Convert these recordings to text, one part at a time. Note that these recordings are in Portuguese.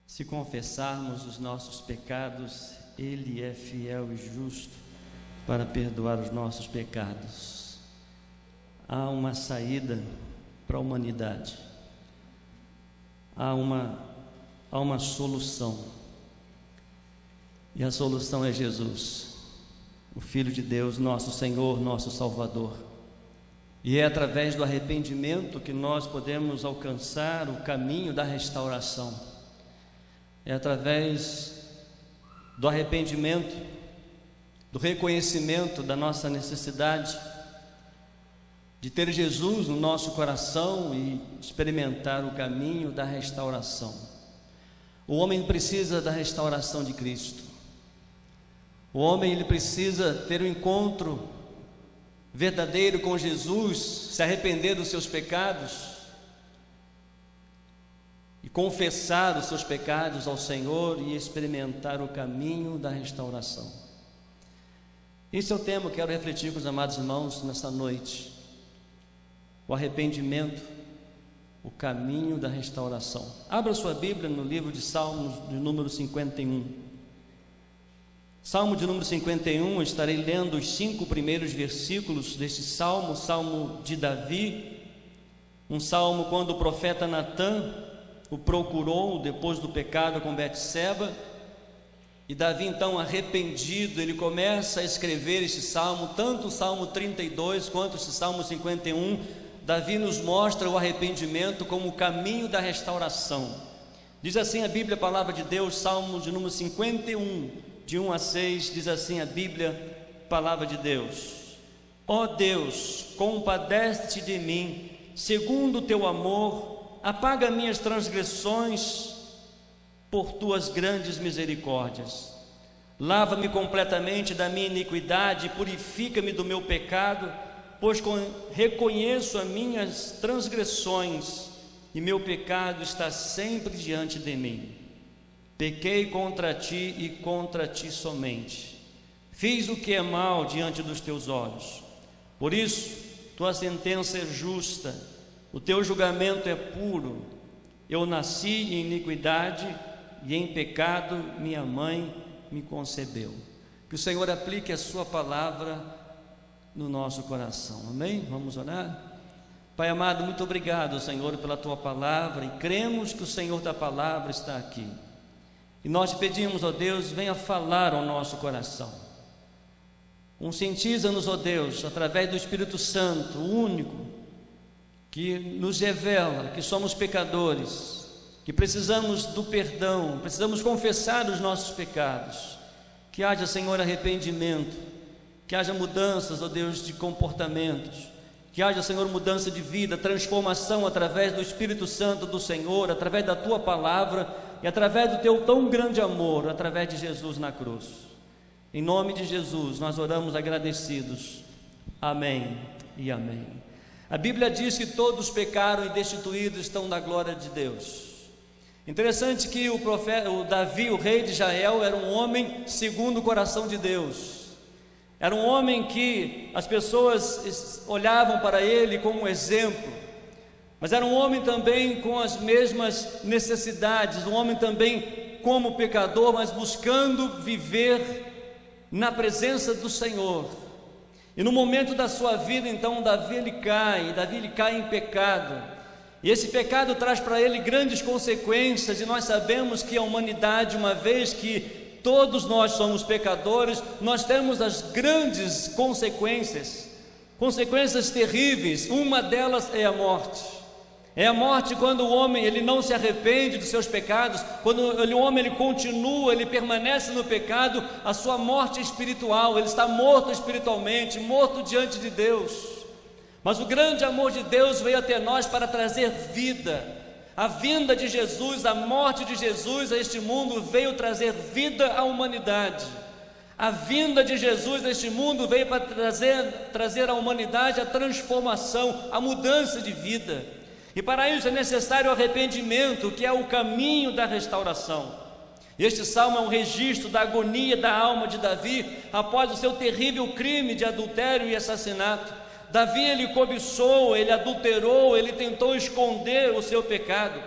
Se confessarmos os nossos pecados, Ele é fiel e justo para perdoar os nossos pecados. Há uma saída para a humanidade. Há uma solução. E a solução é Jesus, o Filho de Deus, nosso Senhor, nosso Salvador. E é através do arrependimento que nós podemos alcançar o caminho da restauração. É através do arrependimento, do reconhecimento da nossa necessidade de ter Jesus no nosso coração e experimentar o caminho da restauração. O homem precisa da restauração de Cristo. O homem ele precisa ter um encontro verdadeiro com Jesus, se arrepender dos seus pecados e confessar os seus pecados ao Senhor e experimentar o caminho da restauração. Esse é o tema que quero refletir com os amados irmãos nessa noite. O arrependimento, o caminho da restauração. Abra sua Bíblia no livro de Salmos, de número 51. Salmo de número 51, eu estarei lendo os 5 primeiros versículos deste salmo, salmo de Davi, um salmo quando o profeta Natã o procurou depois do pecado com Betseba, e Davi então arrependido, ele começa a escrever este salmo, tanto o salmo 32 quanto esse salmo 51, Davi nos mostra o arrependimento como o caminho da restauração. Diz assim a Bíblia, a palavra de Deus, salmo de número 51, de 1 a 6, diz assim a Bíblia, palavra de Deus: ó Deus, compadece-te de mim, segundo o teu amor, apaga minhas transgressões por tuas grandes misericórdias. Lava-me completamente da minha iniquidade, purifica-me do meu pecado, pois reconheço as minhas transgressões e meu pecado está sempre diante de mim. Pequei contra ti e contra ti somente. Fiz o que é mal diante dos teus olhos. Por isso, tua sentença é justa, o teu julgamento é puro. Eu nasci em iniquidade e em pecado minha mãe me concebeu. Que o Senhor aplique a sua palavra no nosso coração, amém? Vamos orar? Pai amado, muito obrigado, Senhor, pela tua palavra, e cremos que o Senhor da palavra está aqui. E nós te pedimos, ó Deus, venha falar ao nosso coração. Conscientiza-nos, ó Deus, através do Espírito Santo, o único, que nos revela que somos pecadores, que precisamos do perdão, precisamos confessar os nossos pecados. Que haja, Senhor, arrependimento, que haja mudanças, ó Deus, de comportamentos, que haja, Senhor, mudança de vida, transformação através do Espírito Santo do Senhor, através da tua palavra e através do teu tão grande amor, através de Jesus na cruz. Em nome de Jesus nós oramos agradecidos. Amém e amém. A Bíblia diz que todos pecaram e destituídos estão da glória de Deus. Interessante que o Davi, o rei de Israel, era um homem segundo o coração de Deus. Era um homem que as pessoas olhavam para ele como um exemplo, mas era um homem também com as mesmas necessidades, um homem também como pecador, mas buscando viver na presença do Senhor. E no momento da sua vida, então, Davi ele cai em pecado, e esse pecado traz para ele grandes consequências, e nós sabemos que a humanidade, uma vez que todos nós somos pecadores, nós temos as grandes consequências terríveis. Uma delas é a morte. É a morte quando o homem ele não se arrepende dos seus pecados, quando o homem ele continua, ele permanece no pecado, a sua morte espiritual, ele está morto espiritualmente, morto diante de Deus. Mas o grande amor de Deus veio até nós para trazer vida. A vinda de Jesus, a morte de Jesus a este mundo veio trazer vida à humanidade. A vinda de Jesus a este mundo veio para trazer à humanidade a transformação, a mudança de vida. E para isso é necessário o arrependimento, que é o caminho da restauração. Este salmo é um registro da agonia da alma de Davi após o seu terrível crime de adultério e assassinato. Davi ele cobiçou, ele adulterou, ele tentou esconder o seu pecado.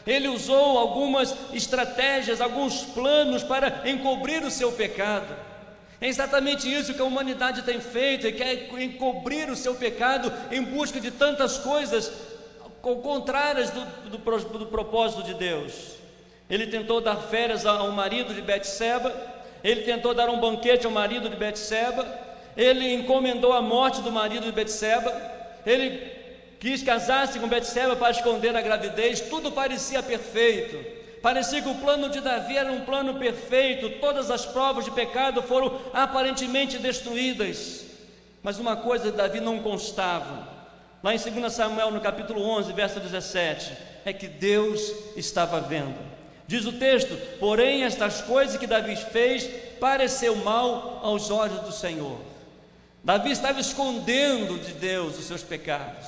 Ele usou algumas estratégias, alguns planos para encobrir o seu pecado. É exatamente isso que a humanidade tem feito, quer encobrir o seu pecado em busca de tantas coisas contrárias do propósito de Deus. Ele tentou dar férias ao marido de Betseba, ele tentou dar um banquete ao marido de Betseba, ele encomendou a morte do marido de Betseba, ele quis casar-se com Betseba para esconder a gravidez. Tudo parecia perfeito, parecia que o plano de Davi era um plano perfeito, todas as provas de pecado foram aparentemente destruídas, mas uma coisa de Davi não constava. Lá em 2 Samuel, no capítulo 11, verso 17, é que Deus estava vendo. Diz o texto: porém estas coisas que Davi fez pareceu mal aos olhos do Senhor. Davi estava escondendo de Deus os seus pecados,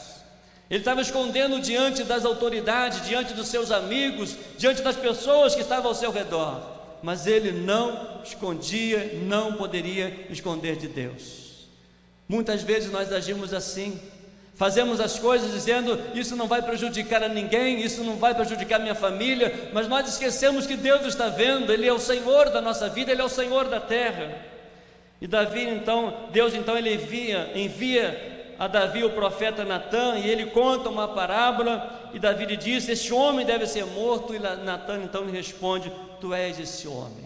ele estava escondendo diante das autoridades, diante dos seus amigos, diante das pessoas que estavam ao seu redor, mas ele não escondia, não poderia esconder de Deus. Muitas vezes nós agimos assim, fazemos as coisas dizendo: isso não vai prejudicar a ninguém, isso não vai prejudicar minha família, mas nós esquecemos que Deus está vendo, Ele é o Senhor da nossa vida, Ele é o Senhor da terra. E Deus ele envia a Davi o profeta Natã, e ele conta uma parábola, e Davi lhe diz: este homem deve ser morto, e Natã então lhe responde: tu és esse homem.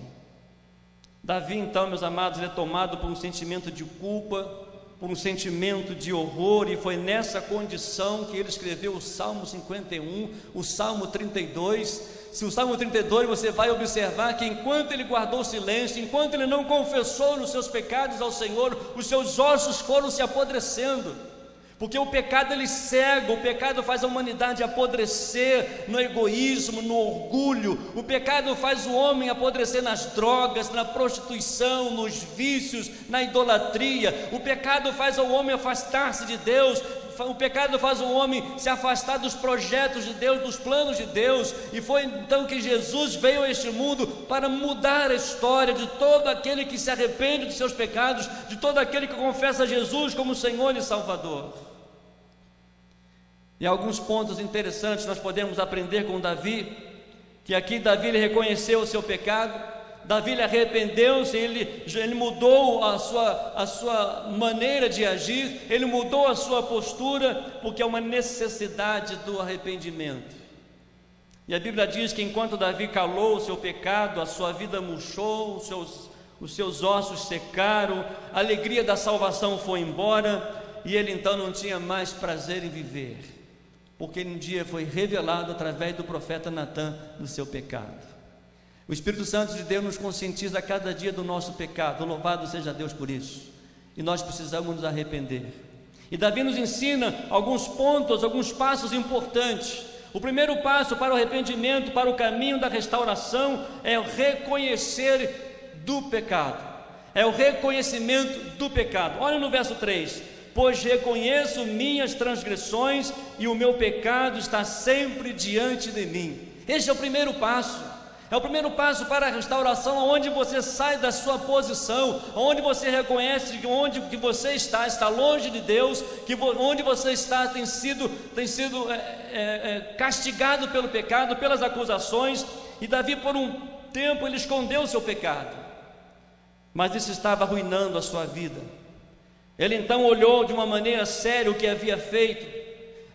Davi então, meus amados, ele é tomado por um sentimento de culpa, por um sentimento de horror, e foi nessa condição que ele escreveu o Salmo 51, o Salmo 32. Se o Salmo 32 você vai observar que enquanto ele guardou silêncio, enquanto ele não confessou nos seus pecados ao Senhor, os seus ossos foram se apodrecendo, porque o pecado ele cega, o pecado faz a humanidade apodrecer no egoísmo, no orgulho, o pecado faz o homem apodrecer nas drogas, na prostituição, nos vícios, na idolatria, o pecado faz o homem afastar-se de Deus, o pecado faz o homem se afastar dos projetos de Deus, dos planos de Deus, e foi então que Jesus veio a este mundo para mudar a história de todo aquele que se arrepende dos seus pecados, de todo aquele que confessa Jesus como Senhor e Salvador. E alguns pontos interessantes nós podemos aprender com Davi, que aqui Davi ele reconheceu o seu pecado, Davi ele arrependeu-se, ele mudou a sua maneira de agir, ele mudou a sua postura, porque é uma necessidade do arrependimento. E a Bíblia diz que enquanto Davi calou o seu pecado, a sua vida murchou, os seus ossos secaram, a alegria da salvação foi embora, e ele então não tinha mais prazer em viver, porque um dia foi revelado através do profeta Natã do seu pecado. O Espírito Santo de Deus nos conscientiza a cada dia do nosso pecado, louvado seja Deus por isso, e nós precisamos nos arrepender. E Davi nos ensina alguns pontos, alguns passos importantes. O primeiro passo para o arrependimento, para o caminho da restauração, é o reconhecer do pecado, é o reconhecimento do pecado. Olha no verso 3: pois reconheço minhas transgressões e o meu pecado está sempre diante de mim. Este é o primeiro passo. É o primeiro passo para a restauração, onde você sai da sua posição, onde você reconhece que onde que você está longe de Deus, que onde você está tem sido castigado pelo pecado, pelas acusações. E Davi por um tempo ele escondeu o seu pecado, mas isso estava arruinando a sua vida. Ele então olhou de uma maneira séria o que havia feito.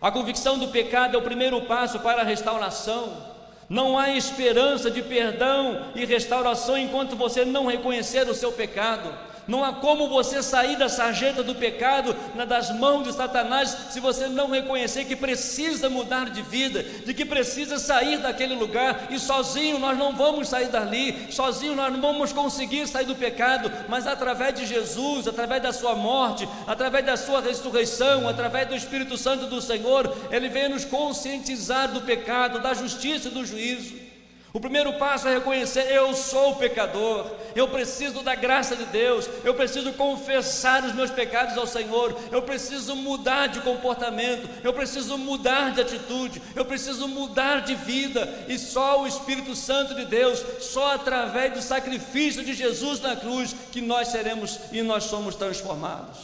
A convicção do pecado é o primeiro passo para a restauração. Não há esperança de perdão e restauração enquanto você não reconhecer o seu pecado. Não há como você sair da sarjeta do pecado, das mãos de Satanás, se você não reconhecer que precisa mudar de vida, de que precisa sair daquele lugar. E sozinho nós não vamos sair dali, sozinho nós não vamos conseguir sair do pecado, mas através de Jesus, através da sua morte, através da sua ressurreição, através do Espírito Santo do Senhor, Ele vem nos conscientizar do pecado, da justiça e do juízo. O primeiro passo é reconhecer: eu sou pecador, eu preciso da graça de Deus, eu preciso confessar os meus pecados ao Senhor, eu preciso mudar de comportamento, eu preciso mudar de atitude, eu preciso mudar de vida, e só o Espírito Santo de Deus, só através do sacrifício de Jesus na cruz, que nós seremos e nós somos transformados.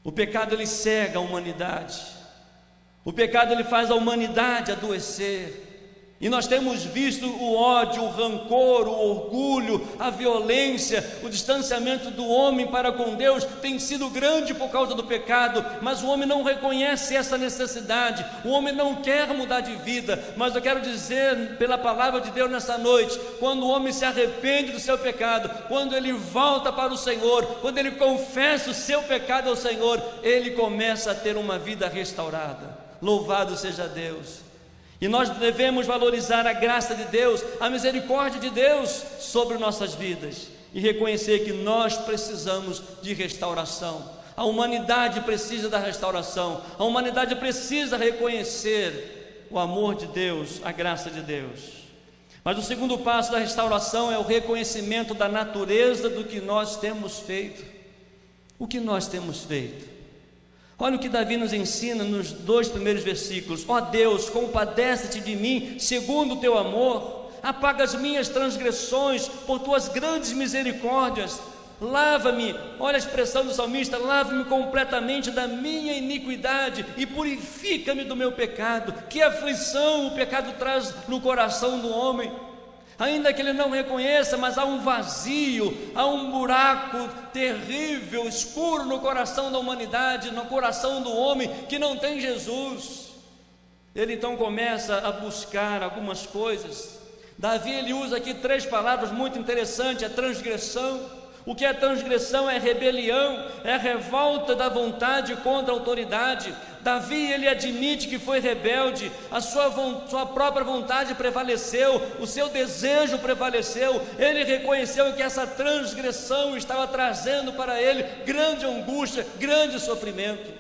O pecado ele cega a humanidade, o pecado ele faz a humanidade adoecer. E nós temos visto o ódio, o rancor, o orgulho, a violência, o distanciamento do homem para com Deus tem sido grande por causa do pecado, mas o homem não reconhece essa necessidade, o homem não quer mudar de vida. Mas eu quero dizer pela palavra de Deus nessa noite, quando o homem se arrepende do seu pecado, quando ele volta para o Senhor, quando ele confessa o seu pecado ao Senhor, ele começa a ter uma vida restaurada. Louvado seja Deus! E nós devemos valorizar a graça de Deus, a misericórdia de Deus sobre nossas vidas e reconhecer que nós precisamos de restauração. A humanidade precisa da restauração, a humanidade precisa reconhecer o amor de Deus, a graça de Deus. Mas o segundo passo da restauração é o reconhecimento da natureza do que nós temos feito. O que nós temos feito? Olha o que Davi nos ensina nos 2 primeiros versículos. Ó Deus, compadece-te de mim segundo o teu amor, apaga as minhas transgressões por tuas grandes misericórdias, lava-me, olha a expressão do salmista, lava-me completamente da minha iniquidade e purifica-me do meu pecado. Que aflição o pecado traz no coração do homem. Ainda que ele não reconheça, mas há um vazio, há um buraco terrível, escuro no coração da humanidade, no coração do homem que não tem Jesus. Ele então começa a buscar algumas coisas. Davi, ele usa aqui 3 palavras muito interessantes: a transgressão. O que é transgressão? É rebelião, é revolta da vontade contra a autoridade. Davi, ele admite que foi rebelde, a sua própria vontade prevaleceu, o seu desejo prevaleceu. Ele reconheceu que essa transgressão estava trazendo para ele grande angústia, grande sofrimento.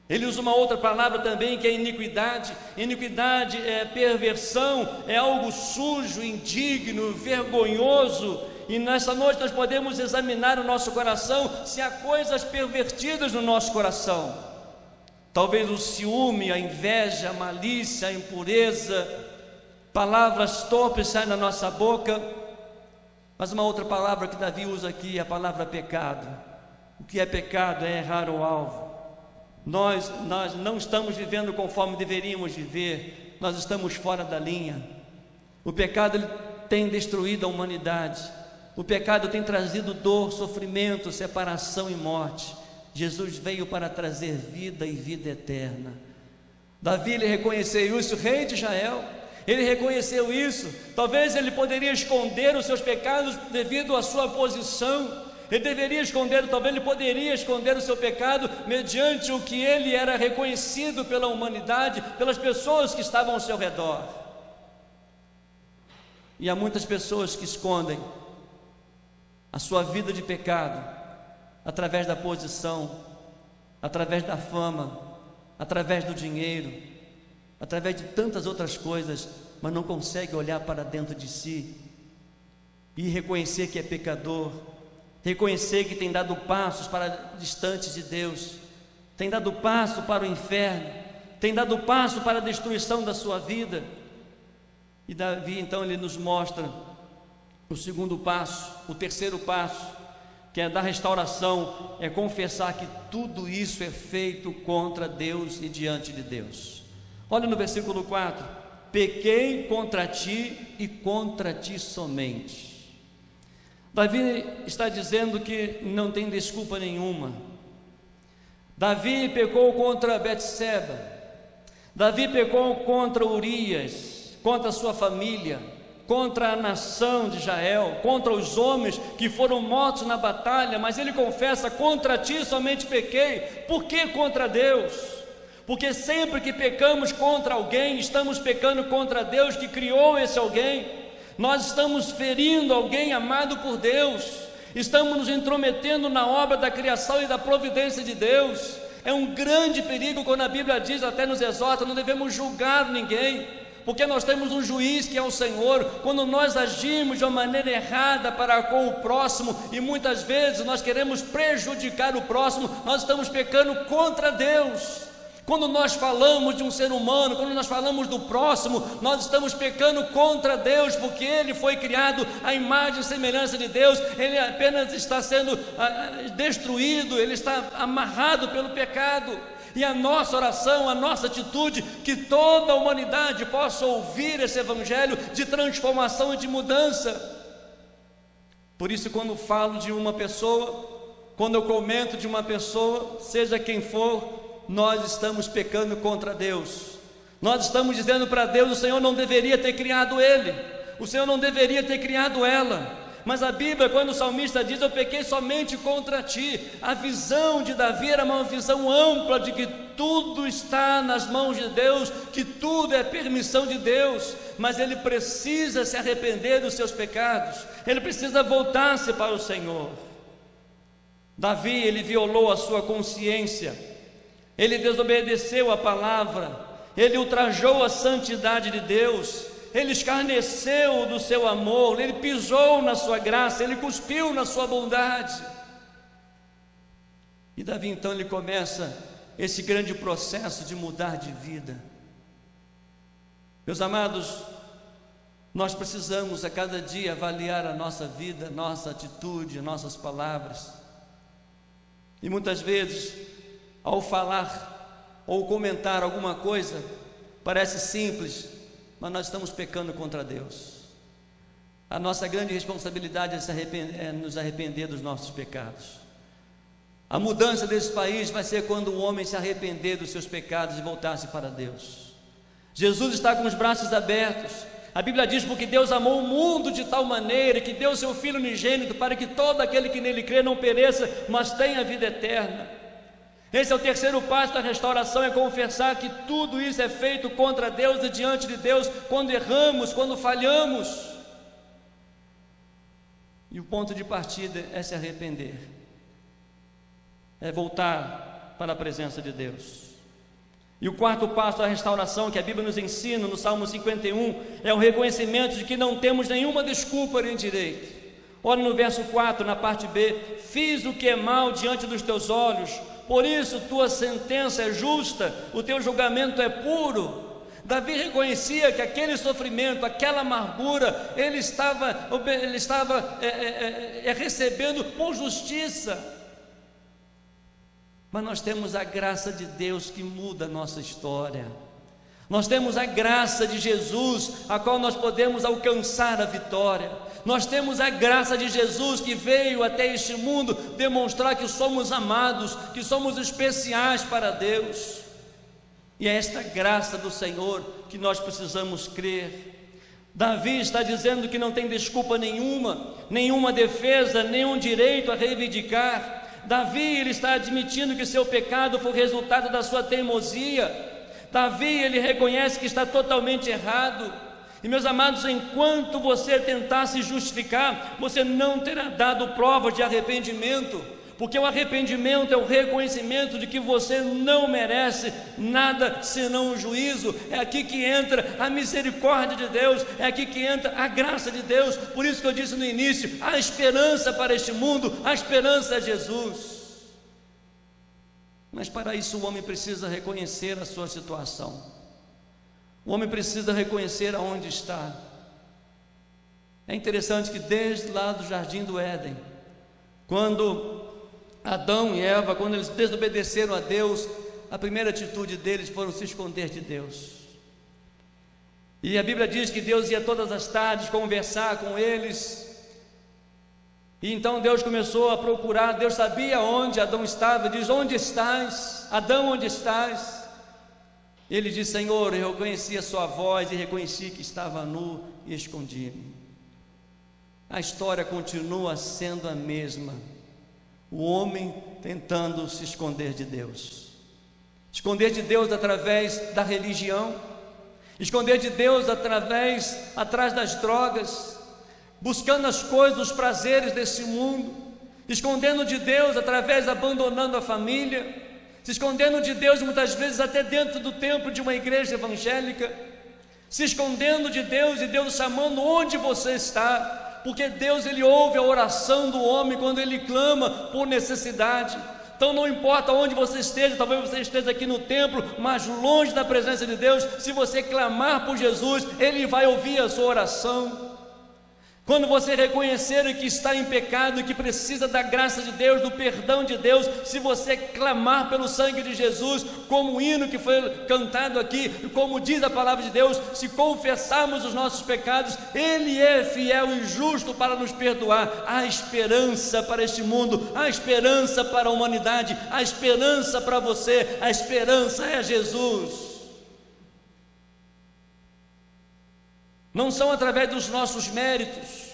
Ele usa uma outra palavra também, que é iniquidade. Iniquidade é perversão, é algo sujo, indigno, vergonhoso. E nessa noite nós podemos examinar o nosso coração, se há coisas pervertidas no nosso coração. Talvez o ciúme, a inveja, a malícia, a impureza, palavras torpes saem da nossa boca. Mas uma outra palavra que Davi usa aqui é a palavra pecado. O que é pecado? É errar o alvo. Nós não estamos vivendo conforme deveríamos viver, nós estamos fora da linha. O pecado ele tem destruído a humanidade. O pecado tem trazido dor, sofrimento, separação e morte. Jesus veio para trazer vida e vida eterna. Davi, ele reconheceu isso, rei de Israel, ele reconheceu isso. Talvez ele poderia esconder os seus pecados devido à sua posição. Ele deveria esconder, talvez ele poderia esconder o seu pecado mediante o que ele era reconhecido pela humanidade, pelas pessoas que estavam ao seu redor. E há muitas pessoas que escondem a sua vida de pecado através da posição, através da fama, através do dinheiro, através de tantas outras coisas, mas não consegue olhar para dentro de si e reconhecer que é pecador, reconhecer que tem dado passos para distantes de Deus, tem dado passo para o inferno, tem dado passo para a destruição da sua vida. E Davi então ele nos mostra o segundo passo, o terceiro passo, que é da restauração, é confessar que tudo isso é feito contra Deus e diante de Deus. Olha no versículo 4: pequei contra ti e contra ti somente. Davi está dizendo que não tem desculpa nenhuma. Davi pecou contra Betseba, Davi pecou contra Urias, contra a sua família, contra a nação de Israel, contra os homens que foram mortos na batalha, mas ele confessa: contra ti somente pequei. Por que contra Deus? Porque sempre que pecamos contra alguém, estamos pecando contra Deus que criou esse alguém. Nós estamos ferindo alguém amado por Deus, estamos nos intrometendo na obra da criação e da providência de Deus. É um grande perigo quando a Bíblia diz, até nos exorta, não devemos julgar ninguém, porque nós temos um juiz que é o Senhor. Quando nós agimos de uma maneira errada para com o próximo, e muitas vezes nós queremos prejudicar o próximo, nós estamos pecando contra Deus. Quando nós falamos de um ser humano, quando nós falamos do próximo, nós estamos pecando contra Deus, porque ele foi criado à imagem e semelhança de Deus. Ele apenas está sendo destruído, ele está amarrado pelo pecado. e a nossa oração, a nossa atitude, que toda a humanidade possa ouvir esse evangelho de transformação e de mudança. Por isso, quando falo de uma pessoa, quando eu comento de uma pessoa, seja quem for, nós estamos pecando contra Deus. Nós estamos dizendo para Deus: o Senhor não deveria ter criado ele, o Senhor não deveria ter criado ela. Mas a Bíblia, quando o salmista diz: eu pequei somente contra ti, a visão de Davi era uma visão ampla de que tudo está nas mãos de Deus, que tudo é permissão de Deus, mas ele precisa se arrepender dos seus pecados, ele precisa voltar-se para o Senhor. Davi, ele violou a sua consciência, ele desobedeceu a palavra, ele ultrajou a santidade de Deus, ele escarneceu do seu amor, ele pisou na sua graça, ele cuspiu na sua bondade. E Davi então ele começa esse grande processo de mudar de vida. Meus amados, nós precisamos a cada dia avaliar a nossa vida, nossa atitude, nossas palavras. E muitas vezes, ao falar ou comentar alguma coisa, parece simples, mas nós estamos pecando contra Deus. A nossa grande responsabilidade é nos arrepender dos nossos pecados. A mudança desse país vai ser quando o homem se arrepender dos seus pecados e voltar-se para Deus. Jesus está com os braços abertos. A Bíblia diz: porque Deus amou o mundo de tal maneira que deu seu Filho unigênito, para que todo aquele que nele crê não pereça, mas tenha vida eterna. Esse é o terceiro passo da restauração, é confessar que tudo isso é feito contra Deus e diante de Deus, quando erramos, quando falhamos. E o ponto de partida é se arrepender, é voltar para a presença de Deus. E o quarto passo da restauração, que a Bíblia nos ensina no Salmo 51, é o reconhecimento de que não temos nenhuma desculpa nem direito. Olha no verso 4, na parte B: fiz o que é mal diante dos teus olhos, por isso tua sentença é justa, o teu julgamento é puro. Davi reconhecia que aquele sofrimento, aquela amargura, ele estava recebendo por justiça. Mas nós temos a graça de Deus que muda a nossa história. Nós temos a graça de Jesus, a qual nós podemos alcançar a vitória. Nós temos a graça de Jesus que veio até este mundo demonstrar que somos amados, que somos especiais para Deus. E é esta graça do Senhor que nós precisamos crer. Davi está dizendo que não tem desculpa nenhuma defesa, nenhum direito a reivindicar. Davi, ele está admitindo que seu pecado foi resultado da sua teimosia. Davi, ele reconhece que está totalmente errado. E meus amados, enquanto você tentar se justificar, você não terá dado provas de arrependimento, porque o arrependimento é o reconhecimento de que você não merece nada senão o juízo. É aqui que entra a misericórdia de Deus, é aqui que entra a graça de Deus. Por isso que eu disse no início: a esperança para este mundo, a esperança é Jesus. Mas para isso o homem precisa reconhecer a sua situação, o homem precisa reconhecer aonde está. É interessante que desde lá do jardim do Éden, quando Adão e Eva, quando eles desobedeceram a Deus, a primeira atitude deles foi se esconder de Deus. E a Bíblia diz que Deus ia todas as tardes conversar com eles. E então Deus começou a procurar. Deus sabia onde Adão estava. Diz: onde estás? Adão, onde estás? Ele diz: Senhor, eu reconheci a sua voz e reconheci que estava nu e escondi-me. A história continua sendo a mesma. O homem tentando se esconder de Deus. Esconder de Deus através da religião, esconder de Deus atrás das drogas, buscando as coisas, os prazeres desse mundo, escondendo de Deus através, abandonando a família, se escondendo de Deus muitas vezes até dentro do templo de uma igreja evangélica, se escondendo de Deus e Deus chamando: onde você está? Porque Deus, ele ouve a oração do homem quando ele clama por necessidade. Então não importa onde você esteja, talvez você esteja aqui no templo, mas longe da presença de Deus, se você clamar por Jesus, ele vai ouvir a sua oração. Quando você reconhecer que está em pecado e que precisa da graça de Deus, do perdão de Deus, se você clamar pelo sangue de Jesus, como o hino que foi cantado aqui, como diz a palavra de Deus, se confessarmos os nossos pecados, Ele é fiel e justo para nos perdoar. Há esperança para este mundo, há esperança para a humanidade, há esperança para você, a esperança é Jesus. Não são através dos nossos méritos,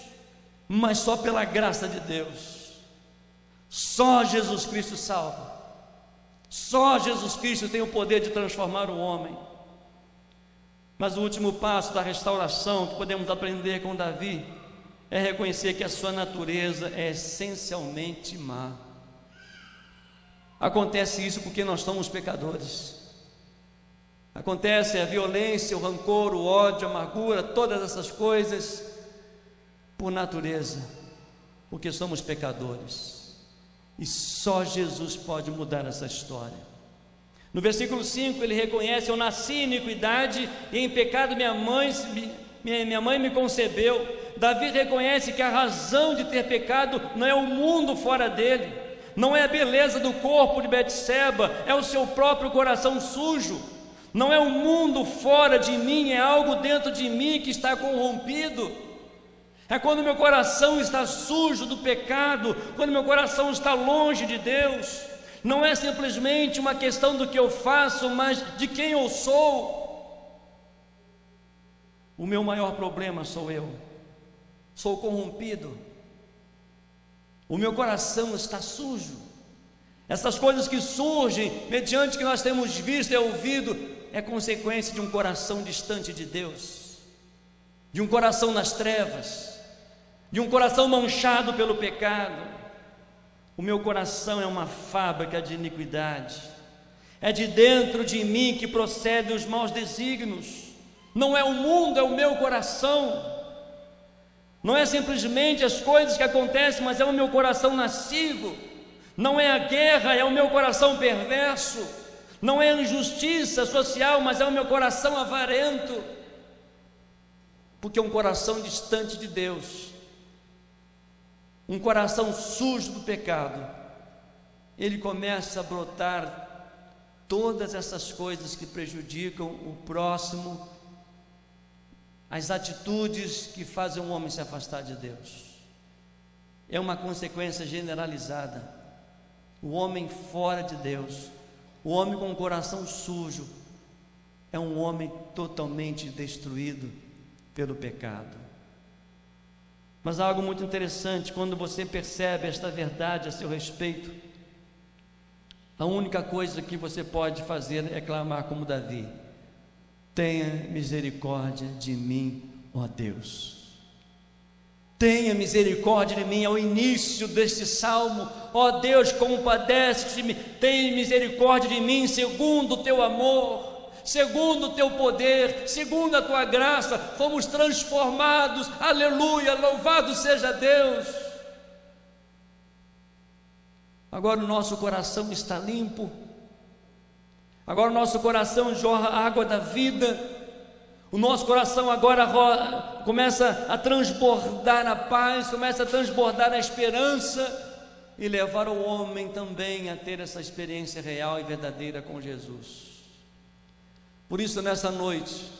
mas só pela graça de Deus. Só Jesus Cristo salva. Só Jesus Cristo tem o poder de transformar o homem. Mas o último passo da restauração que podemos aprender com Davi é reconhecer que a sua natureza é essencialmente má. Acontece isso porque nós somos pecadores. Acontece a violência, o rancor, o ódio, a amargura, todas essas coisas por natureza, porque somos pecadores. E só Jesus pode mudar essa história. No versículo 5 ele reconhece: eu nasci em iniquidade e em pecado minha mãe me concebeu. Davi reconhece que a razão de ter pecado não é o mundo fora dele, não é a beleza do corpo de Betseba, é o seu próprio coração sujo. Não é o mundo fora de mim, é algo dentro de mim que está corrompido. É quando meu coração está sujo do pecado, quando meu coração está longe de Deus. Não é simplesmente uma questão do que eu faço, mas de quem eu sou. O meu maior problema sou eu. Sou corrompido. O meu coração está sujo. Essas coisas que surgem mediante que nós temos visto e ouvido é consequência de um coração distante de Deus, de um coração nas trevas, de um coração manchado pelo pecado. O meu coração é uma fábrica de iniquidade. É de dentro de mim que procedem os maus desígnios. Não é o mundo, é o meu coração. Não é simplesmente as coisas que acontecem, mas é o meu coração lascivo. Não é a guerra, é o meu coração perverso. Não é a injustiça social, mas é o meu coração avarento. Porque um coração distante de Deus, um coração sujo do pecado, ele começa a brotar todas essas coisas que prejudicam o próximo, as atitudes que fazem o homem se afastar de Deus. É uma consequência generalizada. O homem fora de Deus, o homem com o coração sujo, é um homem totalmente destruído pelo pecado. Mas há algo muito interessante: quando você percebe esta verdade a seu respeito, a única coisa que você pode fazer é clamar como Davi: tenha misericórdia de mim, ó Deus. Tenha misericórdia de mim. Ao início deste salmo: ó Deus, compadece-te, tenha misericórdia de mim, segundo o teu amor, segundo o teu poder, segundo a tua graça, fomos transformados. Aleluia, louvado seja Deus. Agora o nosso coração está limpo, agora o nosso coração jorra a água da vida. O nosso coração agora começa a transbordar na paz, começa a transbordar na esperança e levar o homem também a ter essa experiência real e verdadeira com Jesus. Por isso, nessa noite,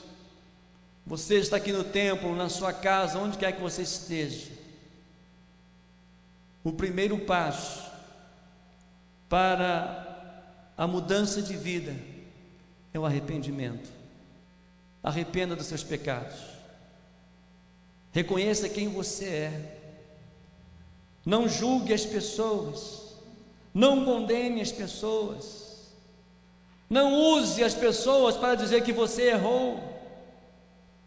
você está aqui no templo, na sua casa, onde quer que você esteja, o primeiro passo para a mudança de vida é o arrependimento. Arrependa dos seus pecados, reconheça quem você é, não julgue as pessoas, não condene as pessoas, não use as pessoas para dizer que você errou.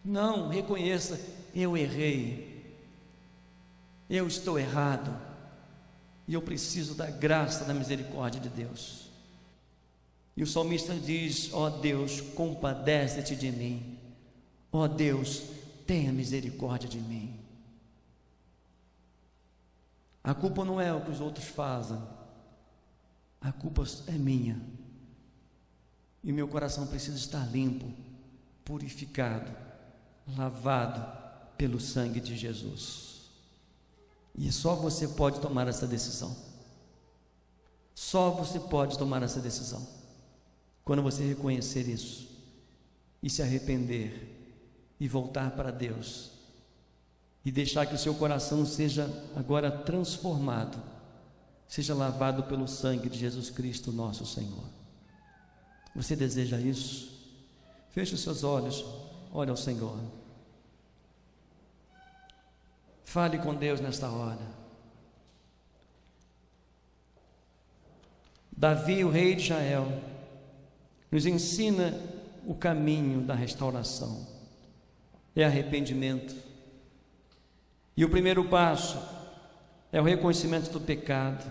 Não, reconheça: eu errei, eu estou errado e eu preciso da graça, da misericórdia de Deus. E o salmista diz: ó Deus, compadece-te de mim. Ó Deus, tenha misericórdia de mim. A culpa não é o que os outros fazem, a culpa é minha. E meu coração precisa estar limpo, purificado, lavado pelo sangue de Jesus. E só você pode tomar essa decisão. Só você pode tomar essa decisão quando você reconhecer isso e se arrepender e voltar para Deus e deixar que o seu coração seja agora transformado, seja lavado pelo sangue de Jesus Cristo, nosso Senhor. Você deseja isso? Feche os seus olhos, olhe ao Senhor. Fale com Deus nesta hora. Davi, o rei de Israel, nos ensina o caminho da restauração. É arrependimento. E o primeiro passo é o reconhecimento do pecado.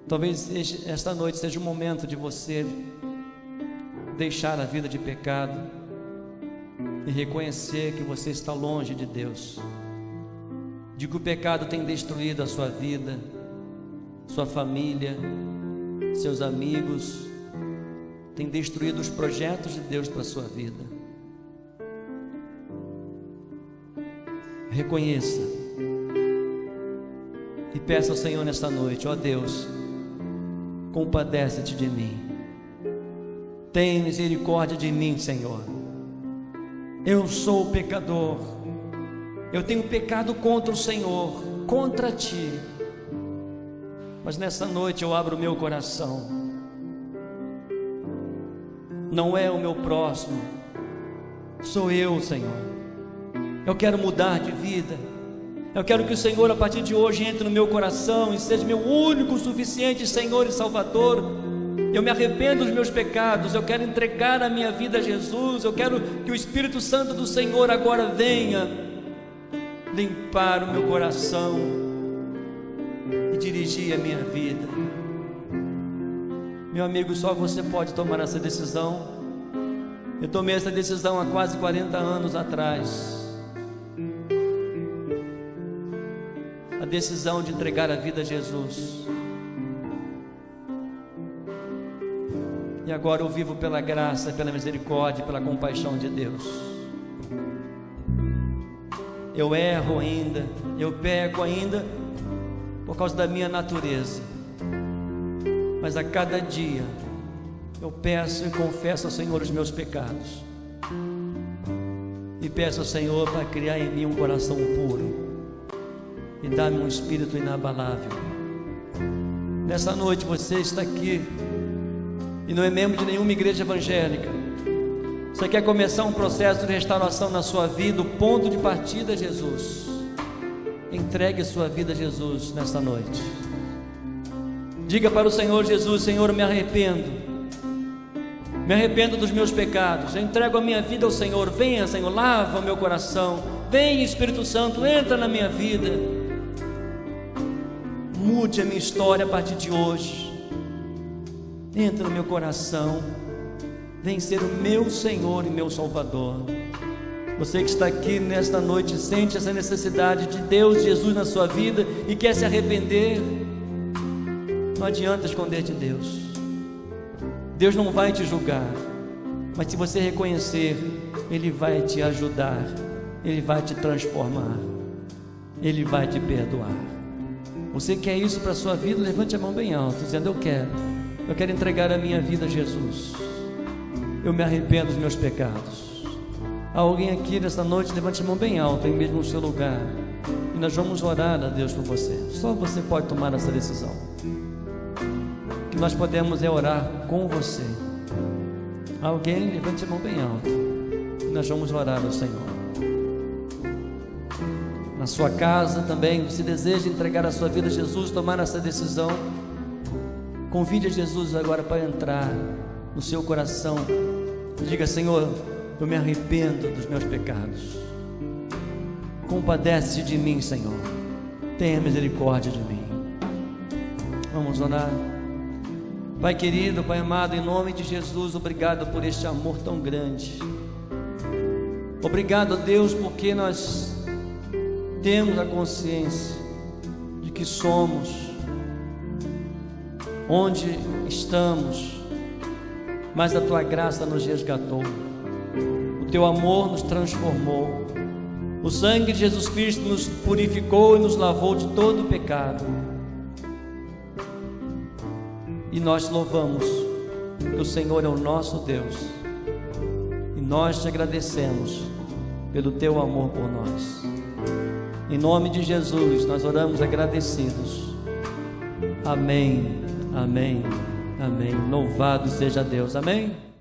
Talvez esta noite seja o momento de você deixar a vida de pecado e reconhecer que você está longe de Deus, de que o pecado tem destruído a sua vida, sua família, seus amigos, tem destruído os projetos de Deus para a sua vida. Reconheça e peça ao Senhor nesta noite: ó Deus, compadece-te de mim, tem misericórdia de mim, Senhor. Eu sou pecador, eu tenho pecado contra o Senhor, contra ti, mas nessa noite eu abro o meu coração. Não é o meu próximo, sou eu, Senhor. Eu quero mudar de vida. Eu quero que o Senhor, a partir de hoje, entre no meu coração e seja meu único, suficiente Senhor e Salvador. Eu me arrependo dos meus pecados. Eu quero entregar a minha vida a Jesus. Eu quero que o Espírito Santo do Senhor agora venha limpar o meu coração e dirigir a minha vida. Meu amigo, só você pode tomar essa decisão. Eu tomei essa decisão há quase 40 anos atrás. A decisão de entregar a vida a Jesus. E agora eu vivo pela graça, pela misericórdia, pela compaixão de Deus. Eu erro ainda, eu peco ainda por causa da minha natureza, mas a cada dia eu peço e confesso ao Senhor os meus pecados e peço ao Senhor para criar em mim um coração puro e dar-me um espírito inabalável. Nessa noite você está aqui e não é membro de nenhuma igreja evangélica. Você quer começar um processo de restauração na sua vida? O ponto de partida é Jesus. Entregue a sua vida a Jesus nessa noite. Diga para o Senhor Jesus: Senhor, eu me arrependo dos meus pecados, eu entrego a minha vida ao Senhor. Venha, Senhor, lava o meu coração. Venha, Espírito Santo, entra na minha vida, mude a minha história a partir de hoje. Entra no meu coração, vem ser o meu Senhor e meu Salvador. Você que está aqui nesta noite, sente essa necessidade de Deus, Jesus na sua vida e quer se arrepender, não adianta esconder de Deus. Deus não vai te julgar, mas se você reconhecer, Ele vai te ajudar, Ele vai te transformar, Ele vai te perdoar. Você quer isso para a sua vida? Levante a mão bem alto, dizendo: eu quero entregar a minha vida a Jesus. Eu me arrependo dos meus pecados. Há alguém aqui nesta noite? Levante a mão bem alto, aí mesmo no seu lugar, e nós vamos orar a Deus por você. Só você pode tomar essa decisão. O que nós podemos é orar com você. Alguém? Levante a mão bem alto, e nós vamos orar ao Senhor. Na sua casa também, você deseja entregar a sua vida a Jesus, tomar essa decisão, convide a Jesus agora para entrar no seu coração. Diga: Senhor, eu me arrependo dos meus pecados, compadece de mim, Senhor, tenha misericórdia de mim. Vamos orar. Pai querido, Pai amado, em nome de Jesus, obrigado por este amor tão grande. Obrigado, Deus, porque nós temos a consciência de que somos onde estamos, mas a Tua graça nos resgatou. O teu amor nos transformou. O sangue de Jesus Cristo nos purificou e nos lavou de todo o pecado. E nós louvamos que o Senhor é o nosso Deus. E nós te agradecemos pelo teu amor por nós. Em nome de Jesus, nós oramos agradecidos. Amém, amém, amém. Louvado seja Deus, amém.